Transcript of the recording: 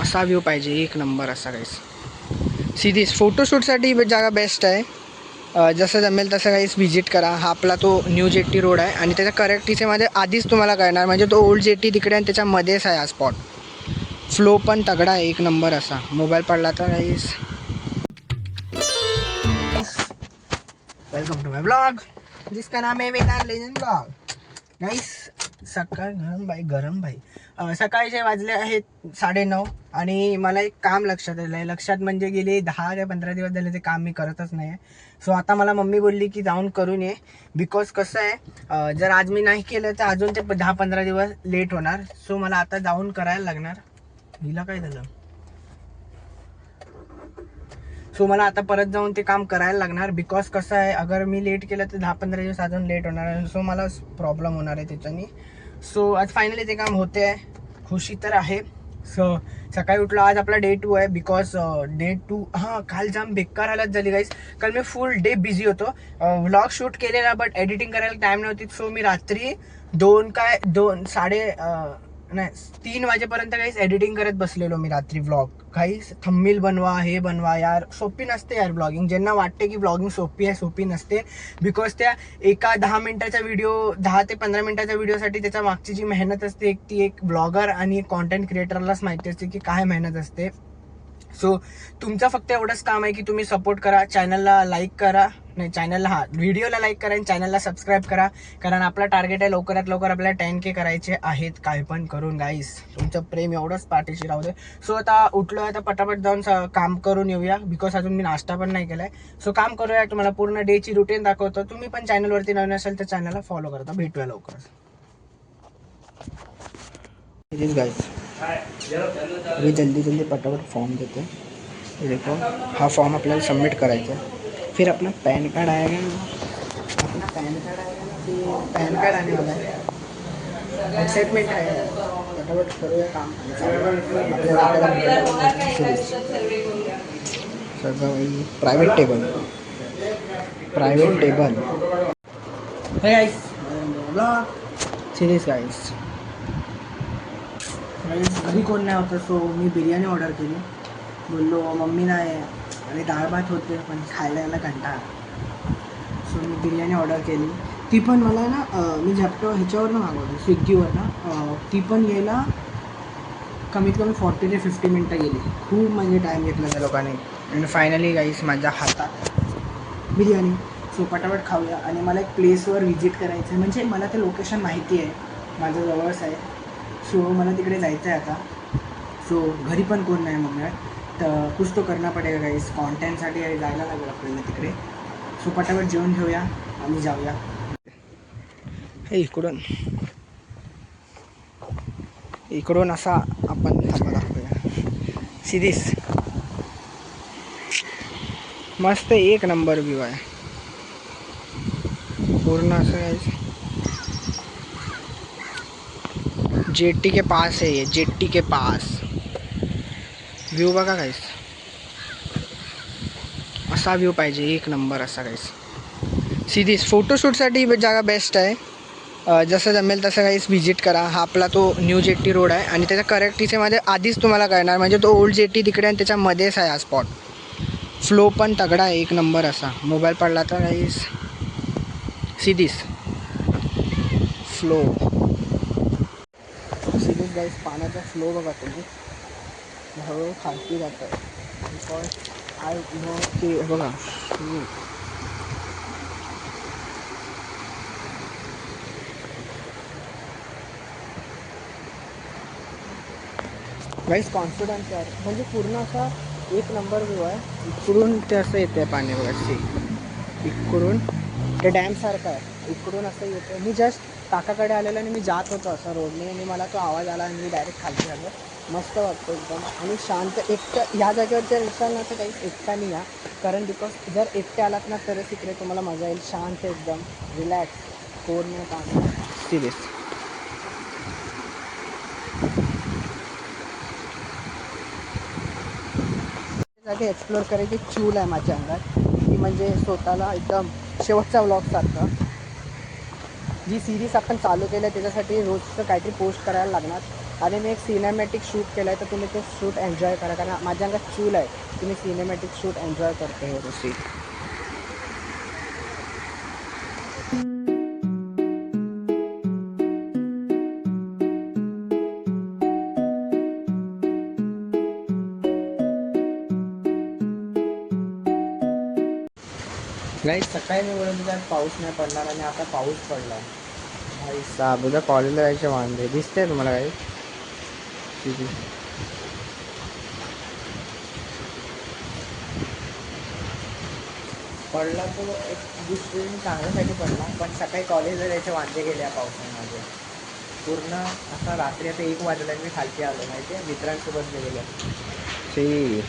असा व्ह्यू पाहिजे, एक नंबर असा काहीच. सिरीज फोटोशूटसाठी जागा बेस्ट आहे. जसं जमेल तसं काहीच व्हिजिट करा. हा आपला तो न्यू जेट्टी रोड आहे आणि त्याच्या करेक्ट मध्ये आधीच तुम्हाला कळणार, म्हणजे तो ओल्ड जेट्टी तिकडे आणि त्याच्यामध्येच आहे हा स्पॉट. फ्लो पण तगडा आहे, एक नंबर असा. मोबाईल पडला तर काहीच. वेलकम टू माय ब्लॉग जिसका नाम है वेदांत लेजेंड ब्लॉग. गाईस सकाळ गरम भाई सकाळचे वाजले आहेत 9:30 आणि मला एक काम लक्षात आलं आहे. लक्षात म्हणजे गेले 10 ते 15 दिवस झाले ते काम मी करतच नाही आहे. सो आता मला मम्मी बोलली की जाऊन करून ये. बिकॉज कसं आहे, जर आज मी नाही केलं तर अजून ते 10-15 दिवस लेट होणार. सो मला आता जाऊन करायला लागणार. हिला काय झालं? सो मला आता परत जाऊन ते काम करायला लागणार. बिकॉज कसं आहे, अगर मी लेट केलं तर 10-15 दिवस अजून लेट होणार आहे. सो मला प्रॉब्लेम होणार आहे त्याच्यानी. सो आज फायनली ते काम होते आहे. खुशी तर आहे. सो सकाळी उठलो. आज आपला डे 2 आहे. बिकॉज डे 2 काल जाम बेकार हालत झाली गाईस. काल मी फुल डे बिझी होतो. व्लॉग शूट केलेला बट एडिटिंग करायला टाईम नव्हती. सो मी रात्री 3 वाजेपर्यंत काहीच एडिटिंग करत बसलेलो मी रात्री. व्लॉग काहीच थंबनेल बनवा, हे बनवा. यार सोपी नसते यार ब्लॉगिंग. ज्यांना वाटते की ब्लॉगिंग सोपी आहे, सोपी नसते. बिकॉज त्या एका 10 मिनिटाचा व्हिडिओ, 10 ते 15 मिनिटाच्या व्हिडिओसाठी त्याच्या मागची जी मेहनत असते, ती एक ब्लॉगर आणि कॉन्टेंट क्रिएटरलाच माहिती असते की काय मेहनत असते. सो तुमचं फक्त एवढंच काम आहे की तुम्ही सपोर्ट करा, चॅनलला लाईक करा, नाही चॅनलला व्हिडिओला लाईक करा आणि चॅनलला सबस्क्राईब करा. कारण आपला टार्गेट आहे लवकरात लवकर आपल्याला 10K करायचे आहेत. काय पण करून गाईस, तुमचं प्रेम एवढंच पाठीशी राहू दे. सो आता उठलो आहे, आता पटापट जाऊन काम करून येऊया. बिकॉज अजून मी नाश्ता पण नाही केलाय. सो काम करूया. तुम्हाला पूर्ण डेची रुटीन दाखवतो. तुम्ही पण चॅनलवरती नवीन असेल तर चॅनलला फॉलो करता. भेटूया लवकरच. गाईस अभी जल्दी पटापट फॉर्म देते. देखो हा फॉर्म आपल्याला सबमिट करायचा आहे. फिर अपना पॅन कार्ड आएगा ना, पॅन कार्ड आने वाला है. एक्साइटमेंट आहे. पटापट करूया काम. सगळं private table hey guys series गाईस. घरी कोण नाही होतं. सो मी बिर्याणी ऑर्डर केली. बोललो मम्मी नाही आणि डाळ भात होते पण खायला यायला कंटाळा. सो मी बिर्याणी ऑर्डर केली. ती पण मला ना मी झॅप्टो ह्याच्यावरनं मागवली, स्विग्गीवरनं. ती पण यायला कमीत कमी 40 ते 50 मिनटं गेली. खूप म्हणजे टाईम घेतला त्या लोकांनी. आणि फायनली गाईस माझ्या हातात बिर्याणी. सो पटापट खाऊया. आणि मला एक प्लेसवर व्हिजिट करायचं आहे. म्हणजे मला ते लोकेशन माहिती आहे, माझं जवळच आहे. सो मला तिकडे जायचं आहे आता. सो घरी पण कोण नाही मग तर कुछ तो करना पडेगा गाईस. कॉन्टेंटसाठी जायला लागेल आपल्याला तिकडे. सो पटापट जेवण घेऊया आणि जाऊया. हे इकडून असा आपण दाखवूया. सिरीज मस्त एक नंबर व्ह्यू आहे पूर्ण असं गाईस. जेट्टी के पास है ये, जेट्टी के पास व्ह्यू बघा गाईस. असा व्ह्यू पाहिजे, एक नंबर असा गाईस. सिरीज फोटोशूटसाठी जागा बेस्ट आहे. जसं जमेल तसं काहीच व्हिजिट करा. हा आपला तो न्यू जेट्टी रोड आहे आणि त्याच्या करेक्ट मध्ये आधीच तुम्हाला कळणार, म्हणजे तो ओल्ड जेट्टी तिकडे आणि त्याच्यामध्येच आहे हा स्पॉट. फ्लो पण तगडा आहे, एक नंबर असा. मोबाईल पडला तर काहीच. सिरीज फ्लो सिरीज गाईस. पाण्याचा फ्लो बघा तुम्ही, हळूहळू खालती जातं. बिकॉज आय नो की बघा गाईस. कॉन्फिडन्स आहे म्हणजे पूर्ण असा एक नंबर व्ह्यू आहे. इकडून ते असं येते पाणी बघा. इकडून ते डॅमसारखं आहे. इकडून असं येतं. मी जस्ट काकाकडे आलेलो आणि मी जात होतो असं रोडने आणि मला तो आवाज आला आणि मी डायरेक्ट खाली आलो. मस्त वाटतं एकदम आणि शांत. एकटं ह्या जागेवरच्या रिक्षांना असं काही एकटा नाही या. कारण बिकॉज जर एकटे आलात ना तरच इकडे तुम्हाला मजा येईल. शांत एकदम रिलॅक्स, कोण नाही काम. सिरियस जागे एक्सप्लोअर करायची चूल आहे माझ्या अंगात. ती म्हणजे स्वतःला एकदम शेवटचा व्लॉगसारखं. जी सिरीज आपण चालू केलं त्याच्यासाठी रोजचं काहीतरी पोस्ट करायला लागणार. आणि मी एक सिनेमॅटिक शूट केलं आहे, तर तुम्ही तो शूट एन्जॉय करा, कारण माझ्या अंगात चूल आहे, तुम्ही सिनेमॅटिक शूट एन्जॉय करते हे गोष्टी. नाही सकाळी मी बोलत होतो पाऊस नाही पडणार आणि आता पाऊस पडला. भाई साहब उद्या कॉलेजला जायचे वांदे. दिसते तुम्हाला काही पडला तो एक दुसरी चांगल्यासाठी पडला, पण सकाळी कॉलेजला जायचे वांदे गेले या पावसाने माझे पूर्ण. असा रात्री आता 1 वाजला मी खालती आलो माहिती आहे, मित्रांसोबत गेलेलो. शी